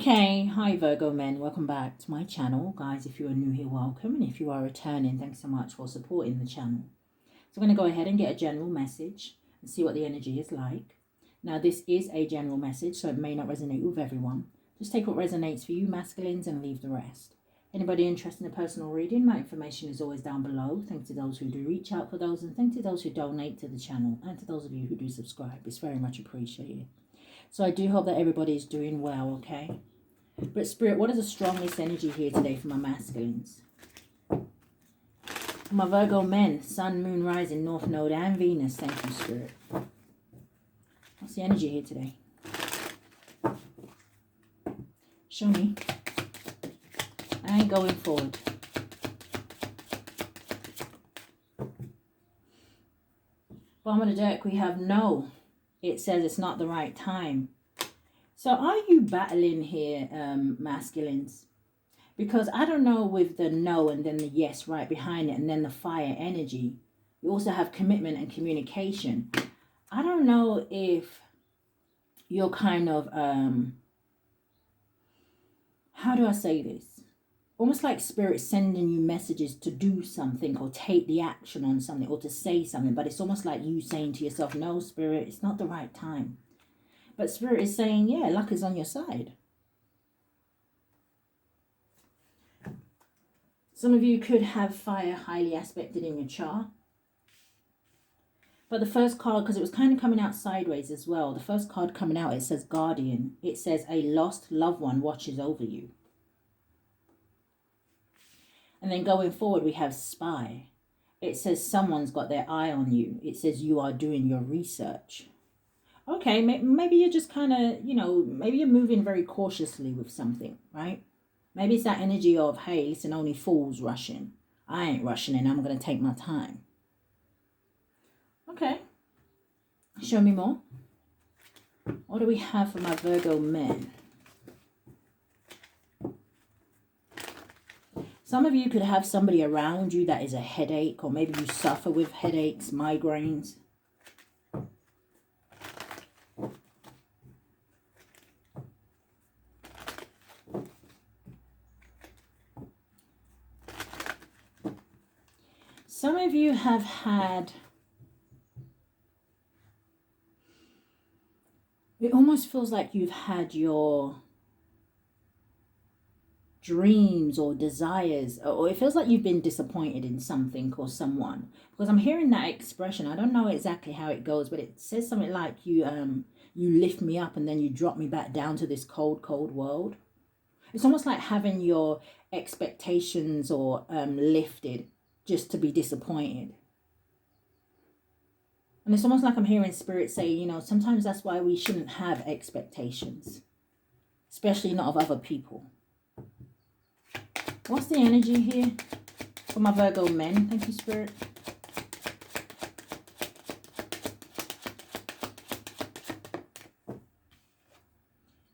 Okay, hi Virgo men, welcome back to my channel. Guys, if you are new here, welcome, and if you are returning, thanks so much for supporting the channel. So I'm going to go ahead and get a general message and see what the energy is like. Now, this is a general message, so it may not resonate with everyone. Just take what resonates for you, masculines, and leave the rest. Anybody interested in a personal reading, my information is always down below. Thanks to those who do reach out for those, and thanks to those who donate to the channel, and to those of you who do subscribe. It's very much appreciated. So I do hope that everybody is doing well, okay? But Spirit, what is the strongest energy here today for my masculines? For my Virgo men, Sun, Moon, Rising, North Node, and Venus. Thank you, Spirit. What's the energy here today? Show me. And going forward. Bottom of the deck, we have no. It says it's not the right time. So are you battling here, masculines? Because I don't know, with the no and then the yes right behind it and then the fire energy, you also have commitment and communication. I don't know if you're kind of, how do I say this? Almost like Spirit sending you messages to do something or take the action on something or to say something. But it's almost like you saying to yourself, no, Spirit, it's not the right time. But Spirit is saying, yeah, luck is on your side. Some of you could have fire highly aspected in your chart. But the first card, because it was kind of coming out sideways as well, the first card coming out, it says Guardian. It says a lost loved one watches over you. And then going forward, we have Spy. It says someone's got their eye on you. It says you are doing your research. Okay, maybe you're just kind of, maybe you're moving very cautiously with something, right? Maybe it's that energy of, hey, listen, only fools rushing. I ain't rushing and I'm going to take my time. Okay. Show me more. What do we have for my Virgo men? Some of you could have somebody around you that is a headache, or maybe you suffer with headaches, migraines. Some of you have had, it almost feels like you've had your dreams or desires, or it feels like you've been disappointed in something or someone, because I'm hearing that expression. I don't know exactly how it goes, but it says something like you lift me up and then you drop me back down to this cold world. It's almost like having your expectations or lifted just to be disappointed. And it's almost like I'm hearing Spirit say, sometimes that's why we shouldn't have expectations, especially not of other people. What's the energy here for my Virgo men? Thank you, Spirit.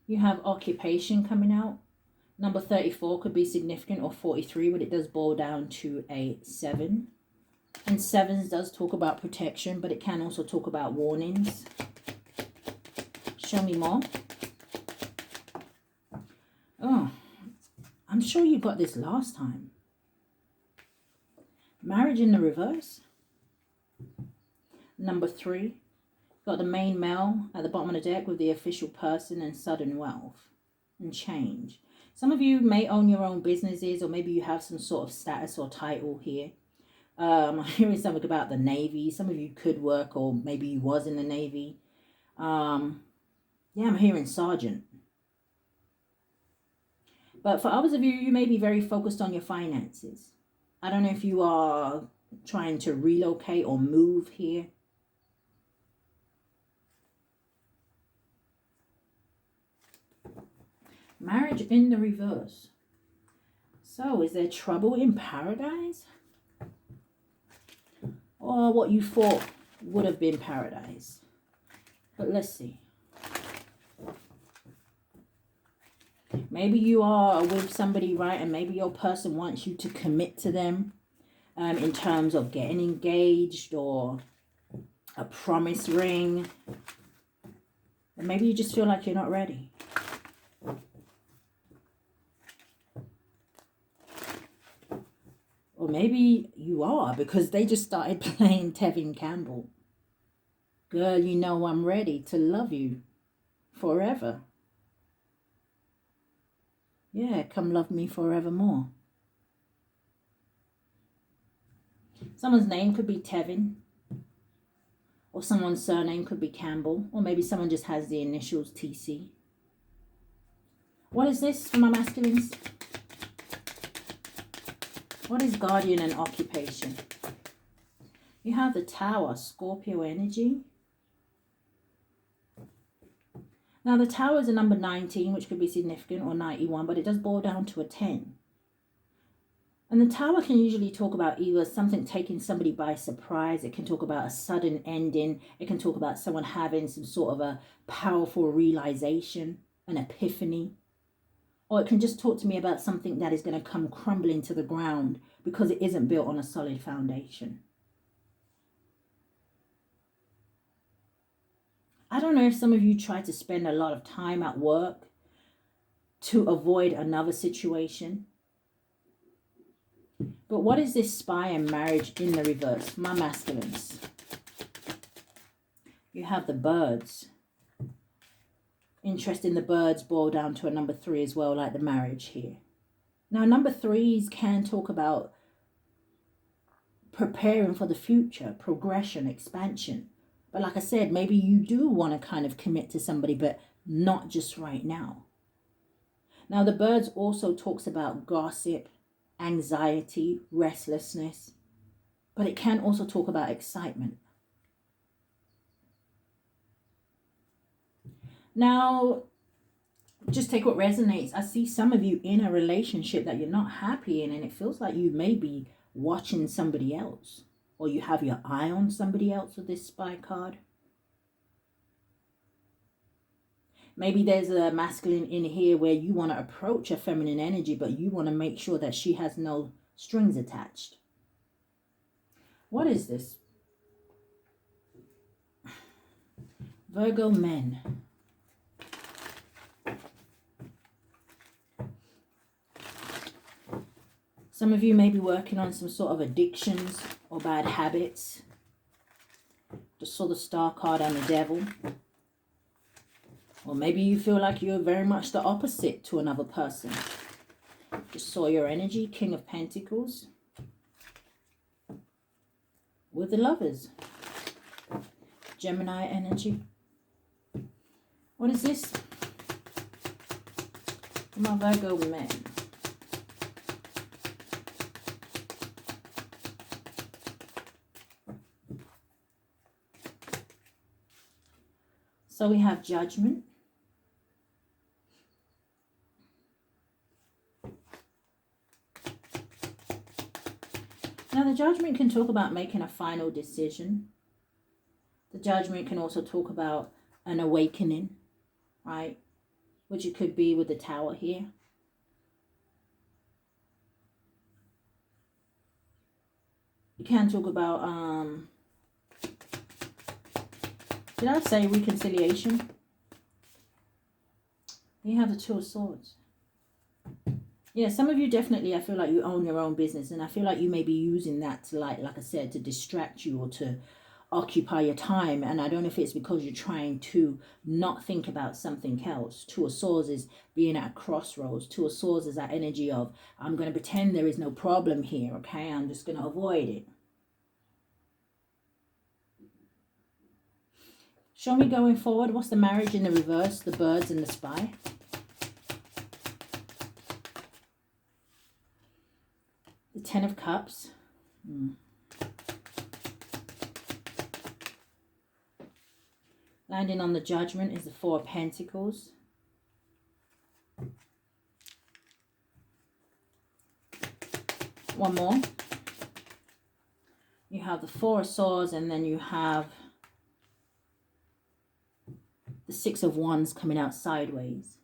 You have occupation coming out. Number 34 could be significant, or 43, but it does boil down to a 7. And 7s does talk about protection, but it can also talk about warnings. Show me more. Oh, I'm sure you got this last time. Marriage in the reverse. Number 3. Got the main male at the bottom of the deck with the official person and sudden wealth and change. Some of you may own your own businesses, or maybe you have some sort of status or title here. I'm hearing something about the Navy. Some of you could work, or maybe you was in the Navy. Yeah, I'm hearing sergeant. But for others of you, you may be very focused on your finances. I don't know if you are trying to relocate or move here. Marriage in the reverse. So, is there trouble in paradise? Or what you thought would have been paradise? But let's see. Maybe you are with somebody, right? And maybe your person wants you to commit to them in terms of getting engaged or a promise ring. And maybe you just feel like you're not ready. Or maybe you are, because they just started playing Tevin Campbell. Girl, you know I'm ready to love you forever. Yeah, come love me forevermore. Someone's name could be Tevin, or someone's surname could be Campbell, or maybe someone just has the initials TC. What is this for my masculines? What is guardian and occupation? You have the Tower, Scorpio energy. Now the Tower is a number 19, which could be significant, or 91, but it does boil down to a 10. And the Tower can usually talk about either something taking somebody by surprise. It can talk about a sudden ending. It can talk about someone having some sort of a powerful realization, an epiphany. Or it can just talk to me about something that is going to come crumbling to the ground because it isn't built on a solid foundation. I don't know if some of you try to spend a lot of time at work to avoid another situation. But what is this spy and marriage in the reverse? My masculines. You have the birds. Interest in the birds boil down to a number 3 as well, like the marriage here. Now, number 3s can talk about preparing for the future, progression, expansion. But like I said, maybe you do want to kind of commit to somebody, but not just right now. Now, the birds also talks about gossip, anxiety, restlessness, but it can also talk about excitement. Now, just take what resonates. I see some of you in a relationship that you're not happy in, and it feels like you may be watching somebody else, or you have your eye on somebody else with this spy card. Maybe there's a masculine in here where you want to approach a feminine energy, but you want to make sure that she has no strings attached. What is this? Virgo men. Some of you may be working on some sort of addictions or bad habits. Just saw the Star card and the Devil. Or maybe you feel like you're very much the opposite to another person. Just saw your energy, King of Pentacles. With the Lovers. Gemini energy. What is this? My Virgo men. So we have Judgment. Now the Judgment can talk about making a final decision. The Judgment can also talk about an awakening, right? Which it could be with the Tower here. You can talk about, did I say reconciliation? You have the Two of Swords. Yeah, some of you definitely, I feel like you own your own business, and I feel like you may be using that to, like I said, to distract you or to occupy your time. And I don't know if it's because you're trying to not think about something else. Two of Swords is being at a crossroads. Two of Swords is that energy of, I'm going to pretend there is no problem here, okay? I'm just going to avoid it. Show me going forward. What's the marriage in the reverse? The birds and the spy. The Ten of Cups. Landing on the Judgment is the Four of Pentacles. One more. You have the Four of Swords, and then you have the Six of Wands coming out sideways.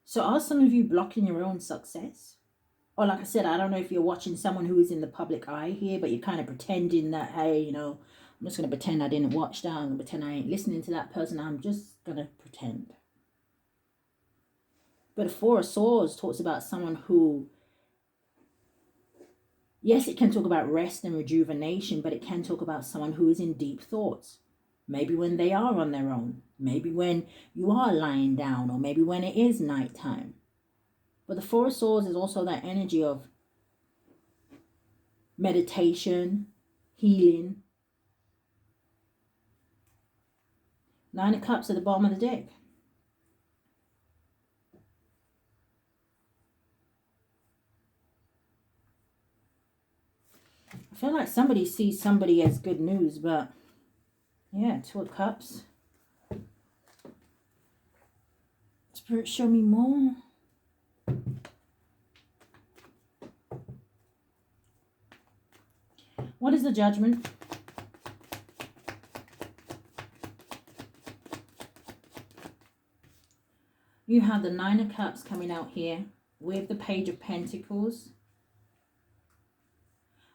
So are some of you blocking your own success? Or like I said, I don't know if you're watching someone who is in the public eye here, but you're kind of pretending that, hey, you know, I'm just going to pretend I didn't watch that. I'm going to pretend I ain't listening to that person. I'm just going to pretend. But the Four of Swords talks about someone who Yes, it can talk about rest and rejuvenation, but it can talk about someone who is in deep thoughts. Maybe when they are on their own, maybe when you are lying down, or maybe when it is nighttime. But the Four of Swords is also that energy of meditation, healing. Nine of Cups at the bottom of the deck. I feel like somebody sees somebody as good news, but yeah, Two of Cups. Spirit, show me more. What is the Judgment? You have the Nine of Cups coming out here with the Page of Pentacles.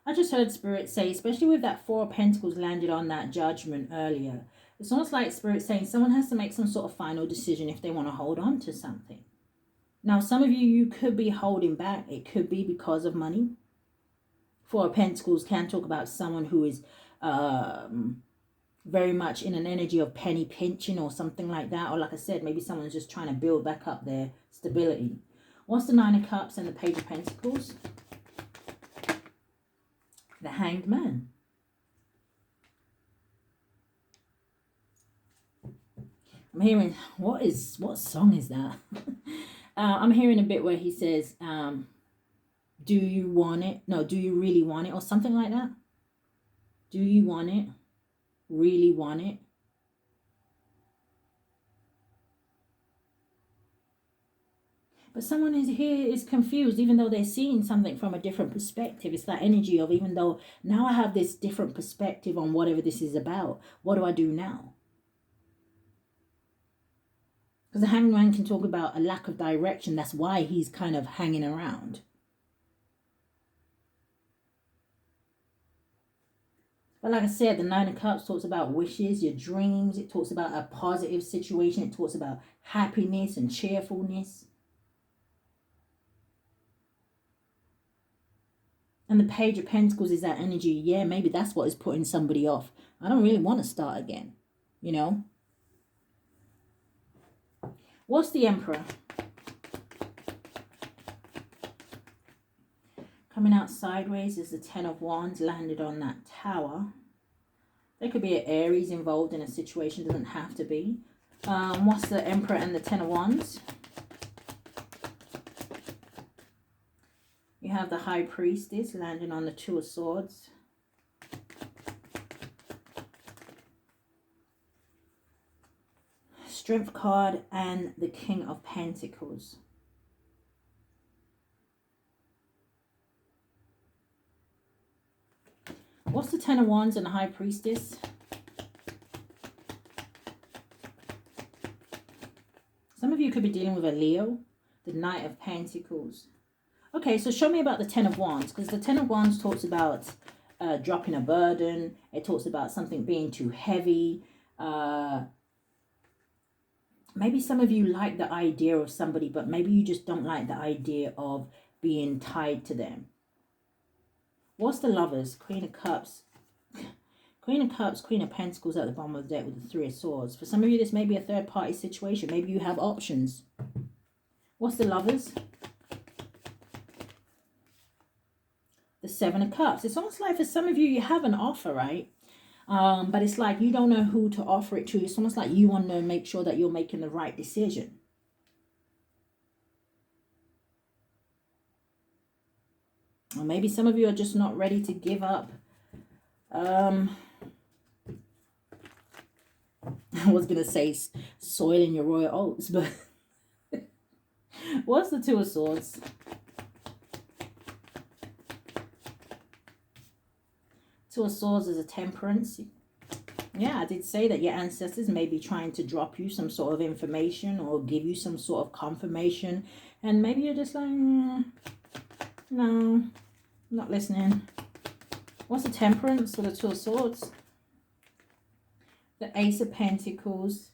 I just heard Spirit say, especially with that Four of Pentacles landed on that Judgment earlier, it's almost like Spirit saying someone has to make some sort of final decision if they want to hold on to something. Now, some of you could be holding back. It could be because of money. Four of Pentacles can talk about someone who is very much in an energy of penny pinching or something like that. Or like I said, maybe someone's just trying to build back up their stability. What's the Nine of Cups and the Page of Pentacles? The Hanged Man. I'm hearing, what song is that? I'm hearing a bit where he says, do you want it? No, do you really want it? Or something like that. Do you want it? Really want it? But someone is confused, even though they're seeing something from a different perspective. It's that energy of, even though now I have this different perspective on whatever this is about, what do I do now? Because the Hanged Man can talk about a lack of direction. That's why he's kind of hanging around. But like I said, the Nine of Cups talks about wishes, your dreams. It talks about a positive situation. It talks about happiness and cheerfulness. And the Page of Pentacles is that energy. Yeah, maybe that's what is putting somebody off. I don't really want to start again, you know. What's the Emperor? Coming out sideways is the Ten of Wands landed on that Tower. There could be an Aries involved in a situation. Doesn't have to be. What's the Emperor and the Ten of Wands? You have the High Priestess landing on the Two of Swords. Strength card and the King of Pentacles. What's the Ten of Wands and the High Priestess? Some of you could be dealing with a Leo. The Knight of Pentacles. Okay, so show me about the Ten of Wands. Because the Ten of Wands talks about dropping a burden. It talks about something being too heavy. Maybe some of you like the idea of somebody, but maybe you just don't like the idea of being tied to them. What's the Lovers? Queen of Cups. Queen of Cups, Queen of Pentacles at the bottom of the deck with the Three of Swords. For some of you, this may be a third-party situation. Maybe you have options. What's the Lovers? The Seven of Cups. It's almost like for some of you, you have an offer, right? But it's like you don't know who to offer it to. It's almost like you want to make sure that you're making the right decision. Or maybe some of you are just not ready to give up. I was going to say soiling your royal oats, but what's the Two of Swords? Two of Swords is a Temperance. Yeah, I did say that your ancestors may be trying to drop you some sort of information or give you some sort of confirmation. And maybe you're just like, no, not listening. What's the Temperance or the Two of Swords? The Ace of Pentacles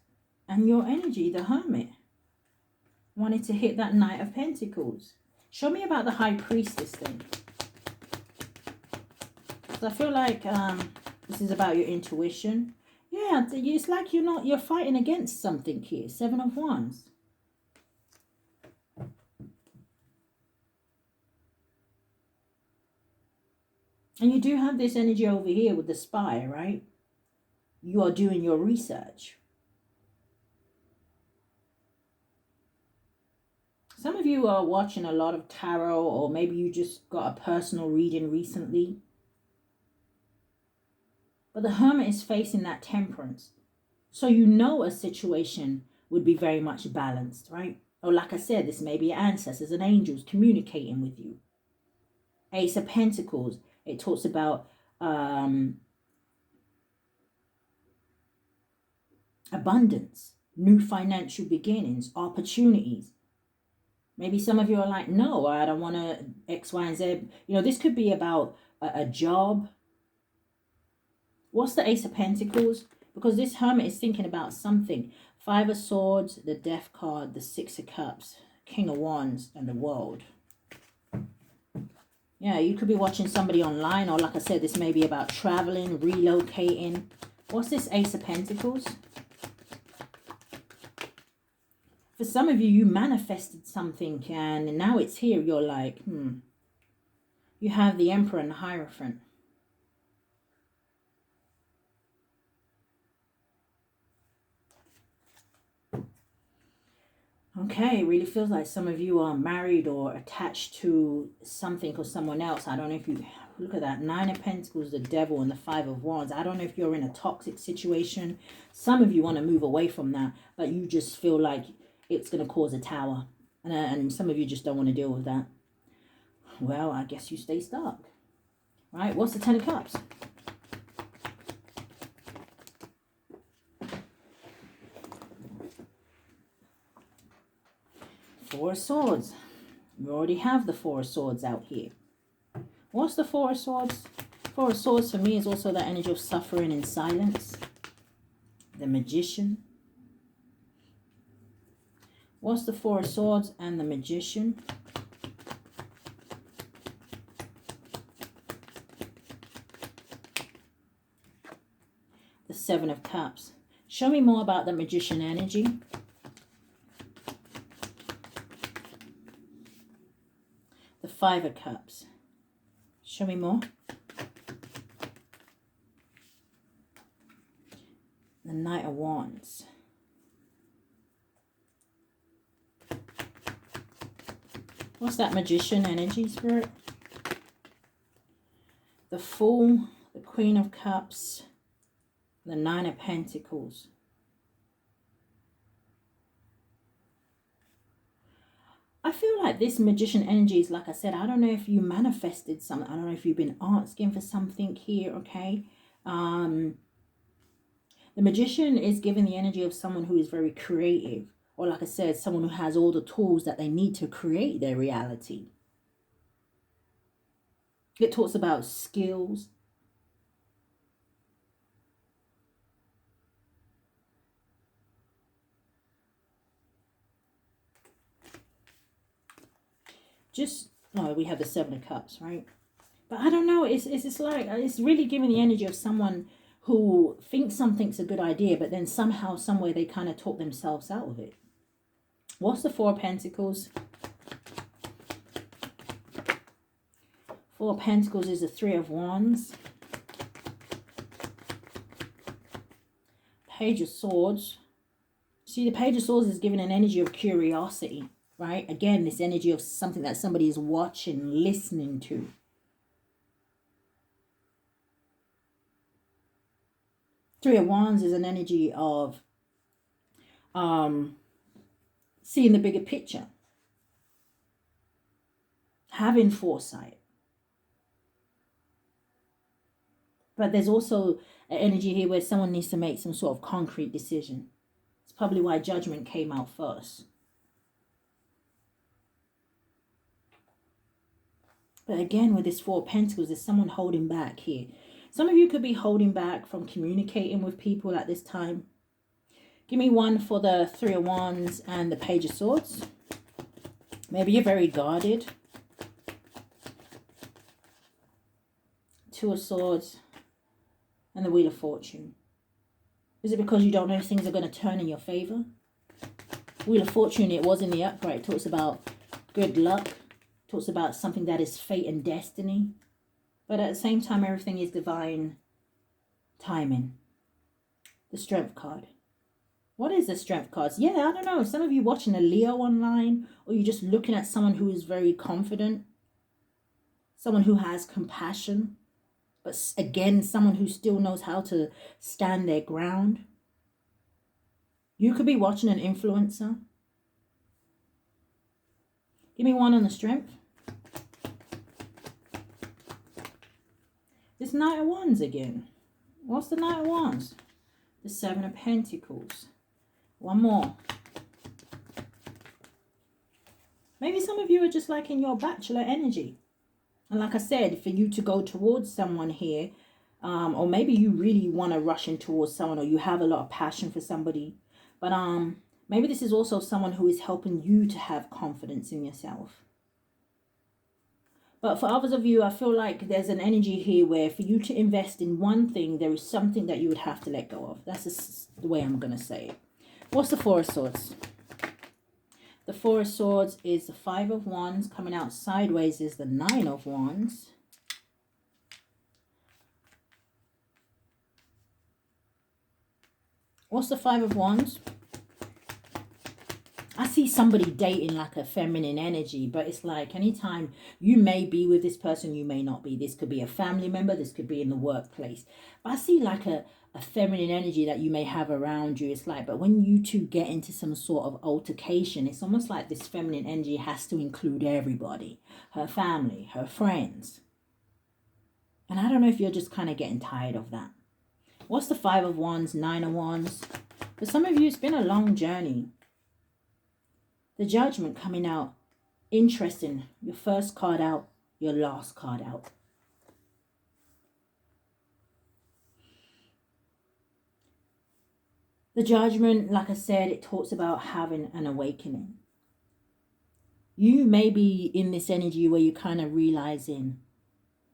and your energy, the Hermit. Wanted to hit that Knight of Pentacles. Show me about the High Priestess thing. So I feel like this is about your intuition. Yeah, it's like you're fighting against something here. 7 of Wands. And you do have this energy over here with the spy, right? You are doing your research. Some of you are watching a lot of tarot, or maybe you just got a personal reading recently. But the Hermit is facing that Temperance. So you know a situation would be very much balanced, right? Or like I said, this may be your ancestors and angels communicating with you. Ace of Pentacles, it talks about abundance, new financial beginnings, opportunities. Maybe some of you are like, no, I don't want to X, Y, and Z. You know, this could be about a job. What's the Ace of Pentacles? Because this Hermit is thinking about something. 5 of Swords, the Death card, the 6 of Cups, King of Wands, and the World. Yeah, you could be watching somebody online, or like I said, this may be about traveling, relocating. What's this Ace of Pentacles? For some of you, you manifested something and now it's here. You're like, You have the Emperor and the Hierophant. Okay, it really feels like some of you are married or attached to something or someone else. I don't know if you... Look at that. 9 of Pentacles, the Devil, and the 5 of Wands. I don't know if you're in a toxic situation. Some of you want to move away from that, but you just feel like it's going to cause a tower. And some of you just don't want to deal with that. Well, I guess you stay stuck. Right? What's the 10 of Cups? Four of Swords. We already have the 4 of Swords out here. What's the 4 of Swords? 4 of Swords for me is also that energy of suffering and silence. The Magician. What's the 4 of Swords and the Magician? The 7 of Cups. Show me more about the Magician energy. The 5 of Cups. Show me more. The Knight of Wands. What's that Magician energy, Spirit? The Fool, the Queen of Cups, the 9 of Pentacles. I feel like this Magician energy is, like I said, I don't know if you manifested something. I don't know if you've been asking for something here, okay? The Magician is giving the energy of someone who is very creative. Or like I said, someone who has all the tools that they need to create their reality. It talks about skills. We have the 7 of Cups, right? But I don't know, it's like, it's really giving the energy of someone who thinks something's a good idea, but then somehow, somewhere they kind of talk themselves out of it. What's the 4 of Pentacles? 4 of Pentacles is the 3 of Wands. Page of Swords. See, the Page of Swords is giving an energy of curiosity, right? Again, this energy of something that somebody is watching, listening to. Three of Wands is an energy of seeing the bigger picture, having foresight. But there's also an energy here where someone needs to make some sort of concrete decision. It's probably why Judgment came out first. But again, with this 4 of Pentacles, there's someone holding back here. Some of you could be holding back from communicating with people at this time. Give me one for the 3 of Wands and the Page of Swords. Maybe you're very guarded. Two of Swords, and the Wheel of Fortune. Is it because you don't know if things are going to turn in your favor? Wheel of Fortune, it was in the upright. It talks about good luck. It talks about something that is fate and destiny. But at the same time, everything is divine timing. The Strength card. What is the Strength cards? Yeah, I don't know. Some of you watching a Leo online, or you're just looking at someone who is very confident. Someone who has compassion. But again, someone who still knows how to stand their ground. You could be watching an influencer. Give me one on the Strength. This Knight of Wands again. What's the Knight of Wands? The Seven of Pentacles. One more. Maybe some of you are just like in your bachelor energy. And like I said, for you to go towards someone here, or maybe you really want to rush in towards someone, or you have a lot of passion for somebody. But maybe this is also someone who is helping you to have confidence in yourself. But for others of you, I feel like there's an energy here where for you to invest in one thing, there is something that you would have to let go of. That's just the way I'm going to say it. What's the Four of Swords? The Four of Swords is the Five of Wands. Coming out sideways is the Nine of Wands. What's the Five of Wands? I see somebody dating like a feminine energy, but it's like anytime you may be with this person, you may not be. This could be a family member. This could be in the workplace. But I see like a feminine energy that you may have around you. It's like, but when you two get into some sort of altercation, it's almost like this feminine energy has to include everybody. Her family, her friends. And I don't know if you're just kind of getting tired of that. What's the Five of Wands, Nine of Wands? For some of you, it's been a long journey. The Judgment coming out. Interesting. Your first card out, your last card out. The Judgment, like I said, it talks about having an awakening. You may be in this energy where you're kind of realizing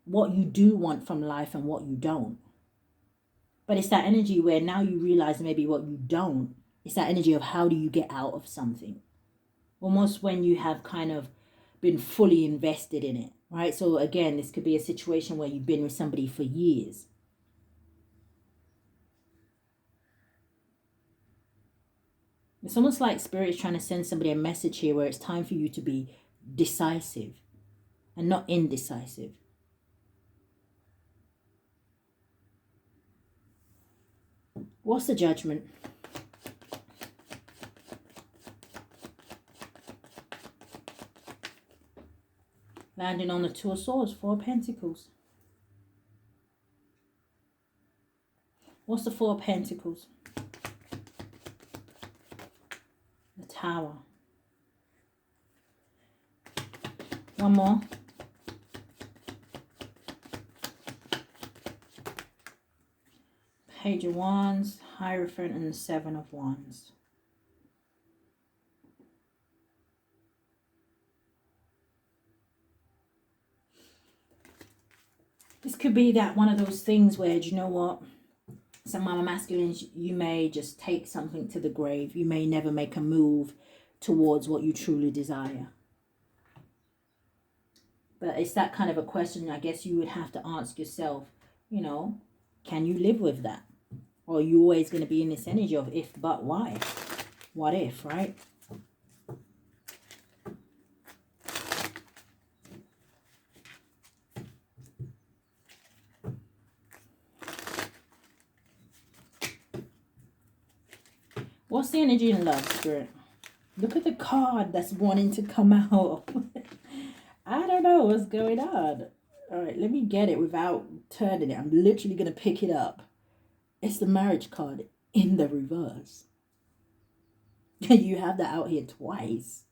what you do want from life and what you don't. But it's that energy where now you realize maybe what you don't. It's that energy of how do you get out of something. Almost when you have kind of been fully invested in it, right? So again, this could be a situation where you've been with somebody for years. It's almost like Spirit is trying to send somebody a message here where it's time for you to be decisive and not indecisive. What's the Judgment? Landing on the Two of Swords, Four of Pentacles. What's the Four of Pentacles? The Tower. One more. Page of Wands, Hierophant, and the Seven of Wands. This could be that one of those things where, do you know what? Some Mama Masculines, you may just take something to the grave. You may never make a move towards what you truly desire. But it's that kind of a question I guess you would have to ask yourself, you know, can you live with that? Or are you always going to be in this energy of if, but, why? What if, right? What's the energy in love, Spirit? Look at the card that's wanting to come out. I don't know what's going on. All right, let me get it without turning it. I'm literally going to pick it up. It's the Marriage card in the reverse. You have that out here twice.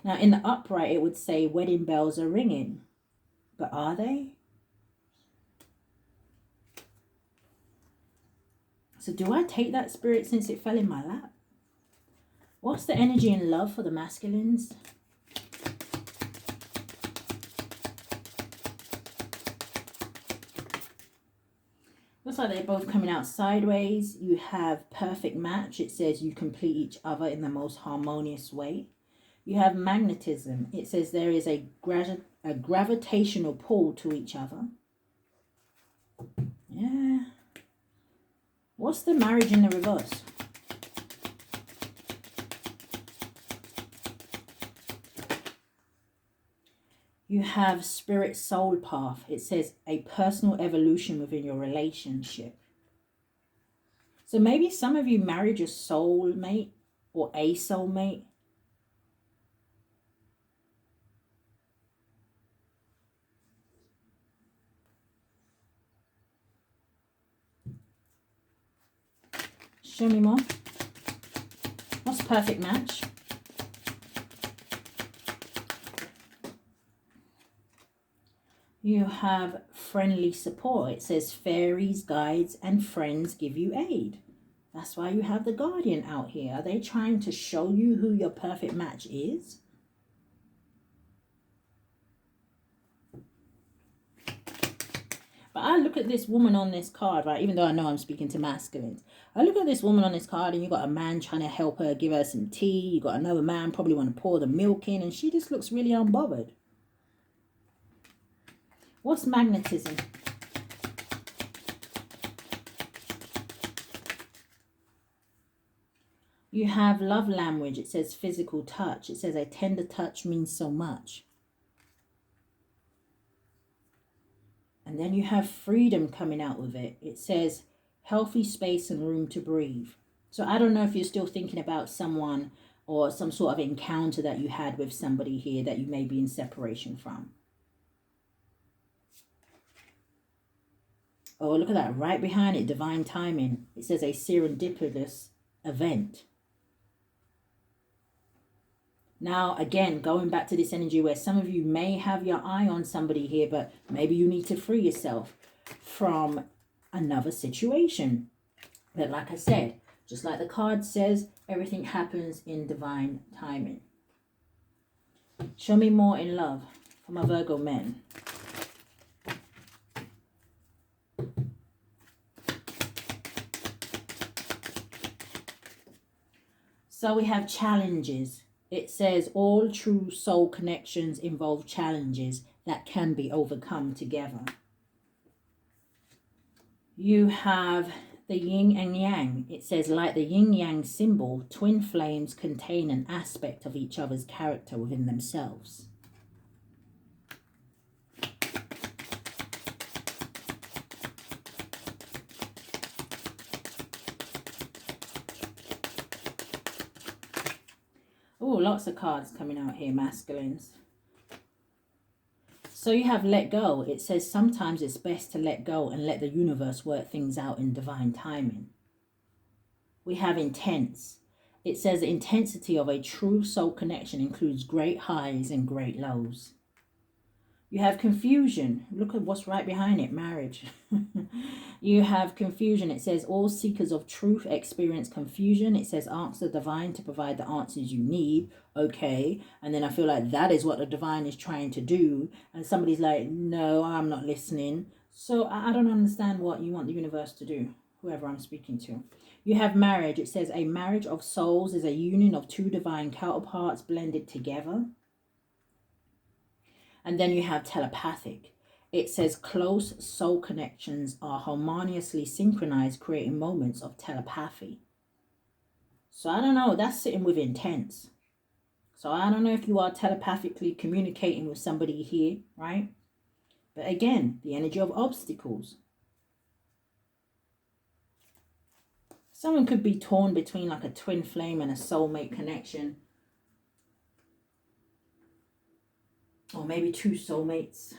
Now, in the upright, it would say wedding bells are ringing. But are they? So do I take that, Spirit, since it fell in my lap? What's the energy in love for the masculines? Looks like they're both coming out sideways. You have perfect match. It says you complete each other in the most harmonious way. You have magnetism. It says there is a gravitational pull to each other. Yeah. What's the marriage in the reverse? You have spirit soul path. It says a personal evolution within your relationship. So maybe some of you married your soulmate or a soulmate. Show me more. What's perfect match? You have friendly support. It says fairies, guides, and friends give you aid. That's why you have the guardian out here. Are they trying to show you who your perfect match is? But I look at this woman on this card, right? Even though I know I'm speaking to masculines. I look at this woman on this card and you got a man trying to help her, give her some tea. You got another man probably want to pour the milk in, and she just looks really unbothered. What's magnetism? You have love language. It says physical touch. It says a tender touch means so much. And then you have freedom coming out with it. It says healthy space and room to breathe. So I don't know if you're still thinking about someone or some sort of encounter that you had with somebody here that you may be in separation from. Oh, look at that. Right behind it, divine timing. It says a serendipitous event. Now, again, going back to this energy where some of you may have your eye on somebody here, but maybe you need to free yourself from another situation. But like I said, just like the card says, everything happens in divine timing. Show me more in love for my Virgo men. So we have challenges. It says all true soul connections involve challenges that can be overcome together. You have the yin and yang. It says like the yin yang symbol, twin flames contain an aspect of each other's character within themselves. Oh, lots of cards coming out here, masculines. So you have let go. It says sometimes it's best to let go and let the universe work things out in divine timing. We have intense. It says the intensity of a true soul connection includes great highs and great lows. You have confusion. Look at what's right behind it, marriage. You have confusion. It says all seekers of truth experience confusion. It says ask the divine to provide the answers you need. Okay. And then I feel like that is what the divine is trying to do. And somebody's like, no, I'm not listening. So I don't understand what you want the universe to do, whoever I'm speaking to. You have marriage. It says a marriage of souls is a union of two divine counterparts blended together. And then you have telepathic. It says close soul connections are harmoniously synchronized, creating moments of telepathy. So I don't know, that's sitting with intense. So I don't know if you are telepathically communicating with somebody here, right? But again, the energy of obstacles. Someone could be torn between like a twin flame and a soulmate connection. Or maybe two soulmates.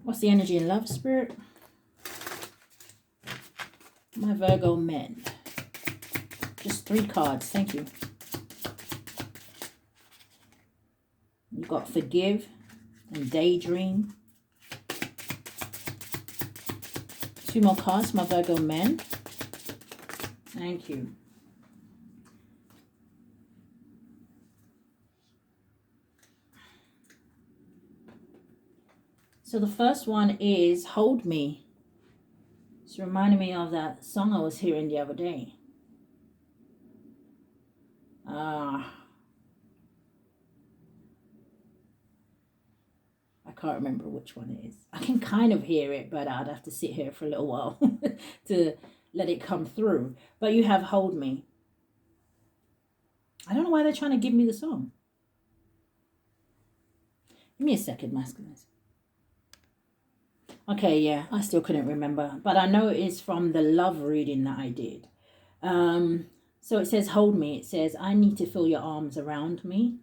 What's the energy in love, spirit? My Virgo men. Just 3 cards. Thank you. You've got forgive and daydream. 2 more cards, my Virgo men. Thank you. So the first one is hold me. It's reminding me of that song I was hearing the other day. I can't remember which one it is. I can kind of hear it, but I'd have to sit here for a little while to let it come through. But you have Hold Me. I don't know why they're trying to give me the song. Give me a second, masculines. Okay, yeah, I still couldn't remember. But I know it is from the love reading that I did. So it says, hold me. It says, I need to feel your arms around me.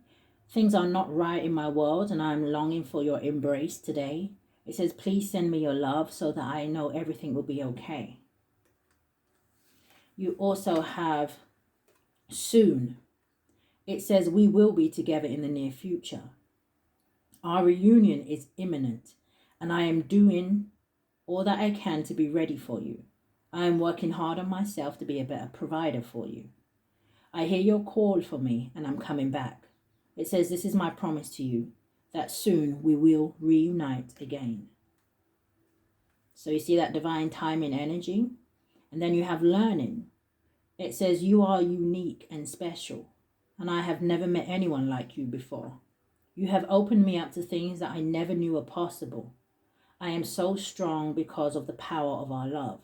Things are not right in my world and I'm longing for your embrace today. It says, please send me your love so that I know everything will be okay. You also have soon. It says, we will be together in the near future. Our reunion is imminent and I am doing all that I can to be ready for you. I am working hard on myself to be a better provider for you. I hear your call for me and I'm coming back. It says, this is my promise to you, that soon we will reunite again. So you see that divine timing energy? And then you have learning. It says, you are unique and special, and I have never met anyone like you before. You have opened me up to things that I never knew were possible. I am so strong because of the power of our love.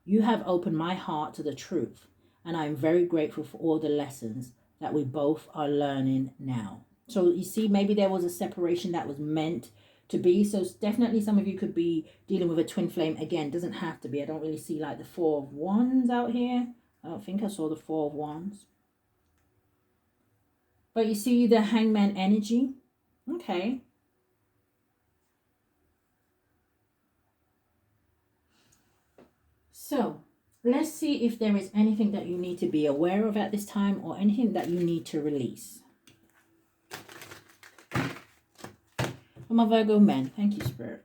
You have opened my heart to the truth, and I am very grateful for all the lessons that we both are learning now. So you see, maybe there was a separation that was meant to be. So definitely some of you could be dealing with a twin flame. Again, doesn't have to be. I don't really see like the Four of Wands out here. I don't think I saw the Four of Wands. But you see the Hangman energy. Okay. So let's see if there is anything that you need to be aware of at this time or anything that you need to release. For my Virgo men, thank you, Spirit.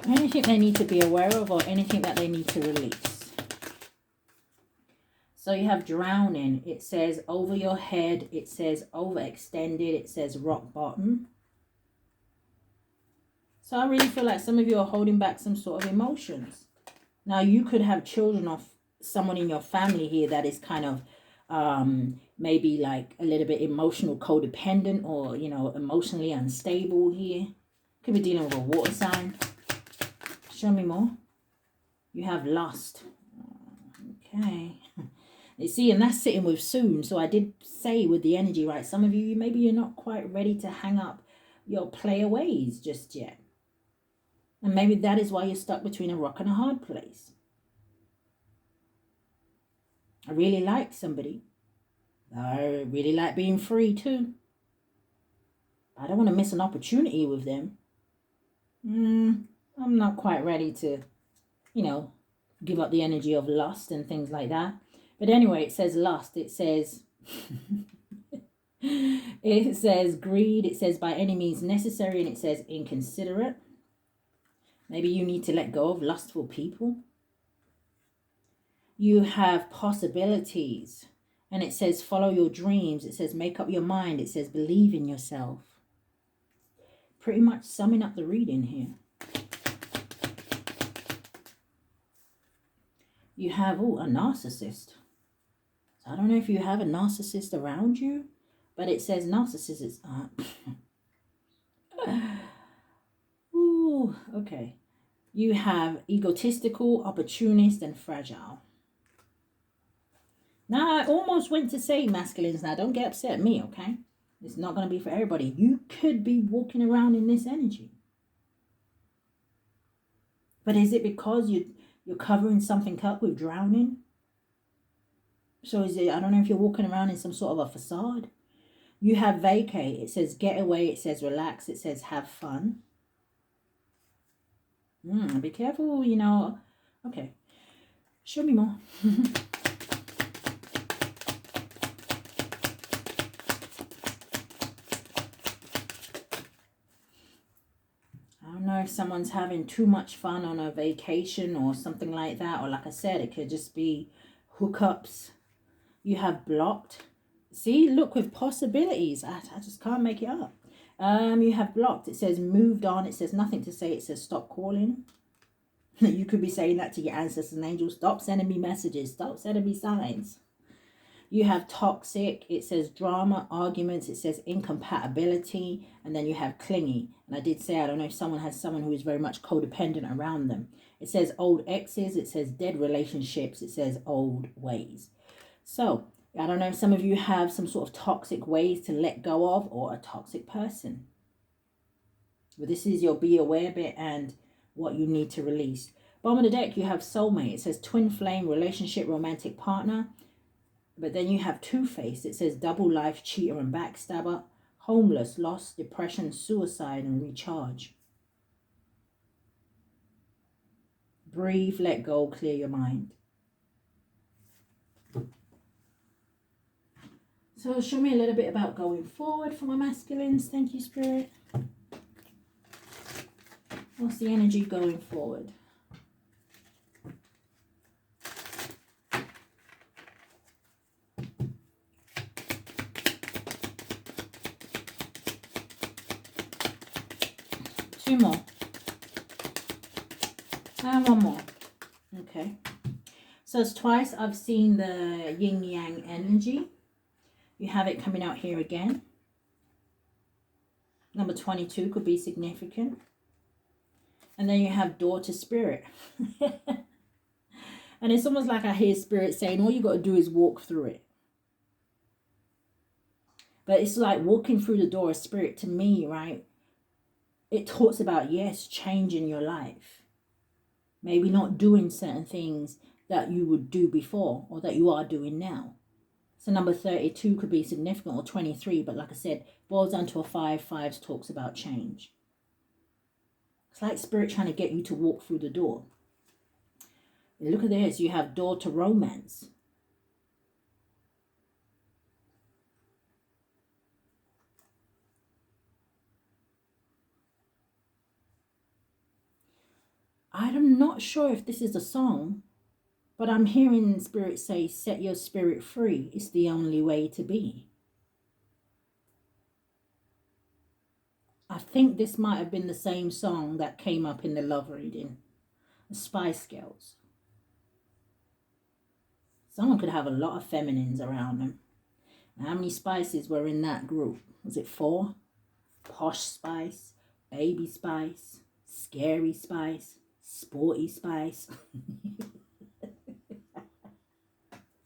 Anything they need to be aware of or anything that they need to release. So you have drowning. It says over your head. It says overextended. It says rock bottom. So I really feel like some of you are holding back some sort of emotions. Now you could have children of someone in your family here that is kind of maybe like a little bit emotional codependent or, you know, emotionally unstable here. Could be dealing with a water sign. Show me more. You have lust. Okay. You see, and that's sitting with soon. So I did say with the energy, right? Some of you, maybe you're not quite ready to hang up your player ways just yet. And maybe that is why you're stuck between a rock and a hard place. I really like somebody. I really like being free too. I don't want to miss an opportunity with them. I'm not quite ready to, you know, give up the energy of lust and things like that. But anyway, it says lust. It says, it says greed. It says by any means necessary. And it says inconsiderate. Maybe you need to let go of lustful people. You have possibilities. And it says follow your dreams. It says make up your mind. It says believe in yourself. Pretty much summing up the reading here. You have, a narcissist. So I don't know if you have a narcissist around you, but it says narcissists. Okay. You have egotistical, opportunist, and fragile. Now, I almost went to say masculines. Now, don't get upset at me, okay? It's not going to be for everybody. You could be walking around in this energy. But is it because you're covering something up with drowning? So is it, I don't know if you're walking around in some sort of a facade. You have vacate. It says get away. It says relax. It says have fun. Be careful, you know. Okay. Show me more. I don't know if someone's having too much fun on a vacation or something like that. Or like I said, it could just be hookups. You have blocked. See, look, with possibilities. I just can't make it up. You have blocked. It says moved on. It says nothing to say. It says stop calling. You could be saying that to your ancestors and angels. Stop sending me messages. Stop sending me signs. You have toxic. It says drama, arguments. It says incompatibility. And then you have clingy. And I did say, I don't know if someone has someone who is very much codependent around them. It says old exes. It says dead relationships. It says old ways. So I don't know if some of you have some sort of toxic ways to let go of, or a toxic person. But this is your be aware bit and what you need to release. Bottom of the deck, you have soulmate. It says twin flame, relationship, romantic partner. But then you have two-faced. It says double life, cheater and backstabber, homeless, lost, depression, suicide, and recharge. Breathe, let go, clear your mind. So show me a little bit about going forward for my masculines. Thank you, Spirit. What's the energy going forward? Two more. And one more. Okay. So it's twice I've seen the yin yang energy. You have it coming out here again. Number 22 could be significant. And then you have door to spirit. And it's almost like I hear spirit saying, all you got to do is walk through it. But it's like walking through the door of spirit to me, right? It talks about, yes, changing your life. Maybe not doing certain things that you would do before or that you are doing now. So number 32 could be significant, or 23. But like I said, boils down to a 5. 5 talks about change. It's like spirit trying to get you to walk through the door. Look at this. You have door to romance. I'm not sure if this is a song, but I'm hearing spirit say, set your spirit free. It's the only way to be. I think this might have been the same song that came up in the love reading. The Spice Girls. Someone could have a lot of feminines around them. How many spices were in that group? Was it 4? Posh Spice, Baby Spice, Scary Spice, Sporty Spice.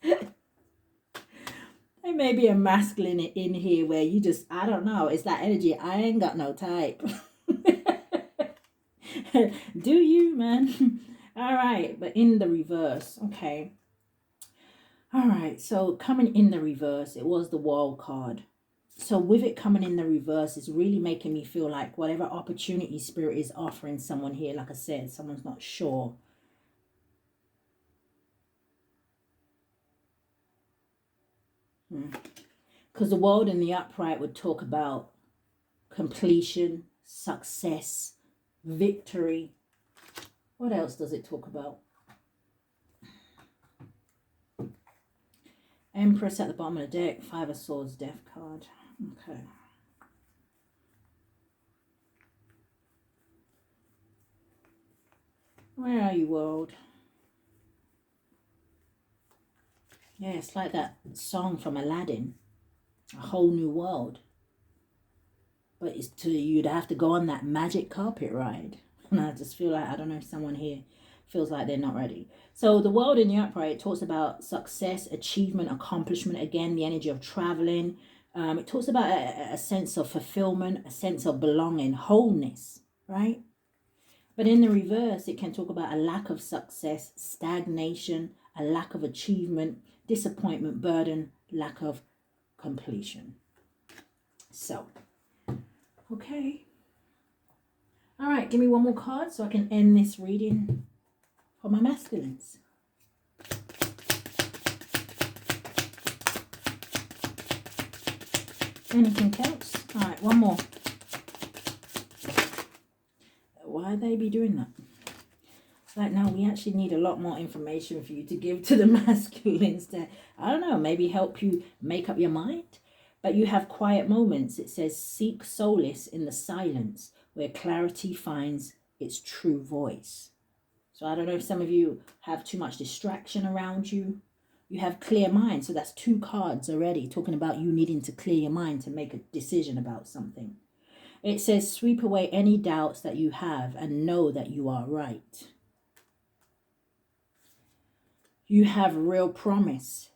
There may be a masculine in here where you just, I don't know, it's that energy. I ain't got no type. Do you, man? All right, but in the reverse, okay. All right, so coming in the reverse, it was the World card. So with it coming in the reverse, it's really making me feel like whatever opportunity spirit is offering someone here, like I said, someone's not sure. Because the world in the upright would talk about completion, success, victory. What else does it talk about? Empress at the bottom of the deck, 5 of Swords, Death card. Okay. Where are you, world? Yeah, it's like that song from Aladdin, A Whole New World. But it's you'd have to go on that magic carpet ride. And I just feel like, I don't know if someone here feels like they're not ready. So the world in the upright talks about success, achievement, accomplishment. Again, the energy of traveling. It talks about a sense of fulfillment, a sense of belonging, wholeness, right? But in the reverse, it can talk about a lack of success, stagnation, a lack of achievement, disappointment, burden, lack of completion. So, okay. All right, give me one more card so I can end this reading for my masculines. Anything else? All right, one more. Why they be doing that? It's like, no, we actually need a lot more information for you to give to the masculines to, I don't know, maybe help you make up your mind. But you have quiet moments. It says, seek solace in the silence where clarity finds its true voice. So I don't know if some of you have too much distraction around you. You have clear mind. So that's 2 cards already talking about you needing to clear your mind to make a decision about something. It says, sweep away any doubts that you have and know that you are right. You have real promise.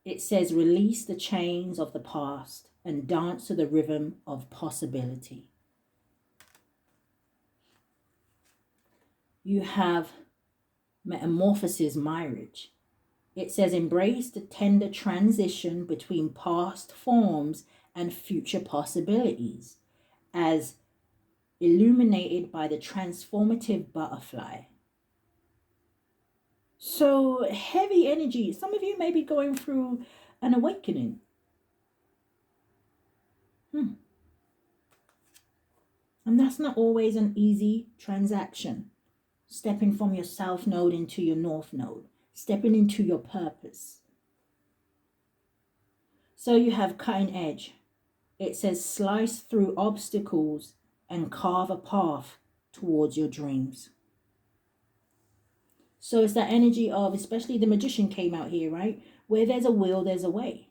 It says, release the chains of the past and dance to the rhythm of possibility. You have metamorphosis, marriage. It says, embrace the tender transition between past forms and future possibilities, as illuminated by the transformative butterfly. So heavy energy. Some of you may be going through an awakening. And that's not always an easy transaction. Stepping from your south node into your north node. Stepping into your purpose. So you have cutting edge. It says slice through obstacles and carve a path towards your dreams. So it's that energy of, especially the magician came out here, right? Where there's a will, there's a way.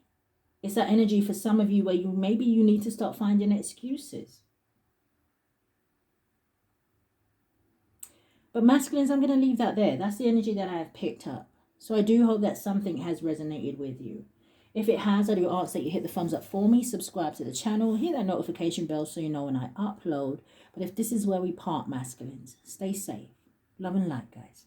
It's that energy for some of you where maybe you need to start finding excuses. But masculines, I'm going to leave that there. That's the energy that I have picked up. So I do hope that something has resonated with you. If it has, I do ask that you hit the thumbs up for me, subscribe to the channel, hit that notification bell so you know when I upload. But if this is where we part, masculines, stay safe. Love and light, guys.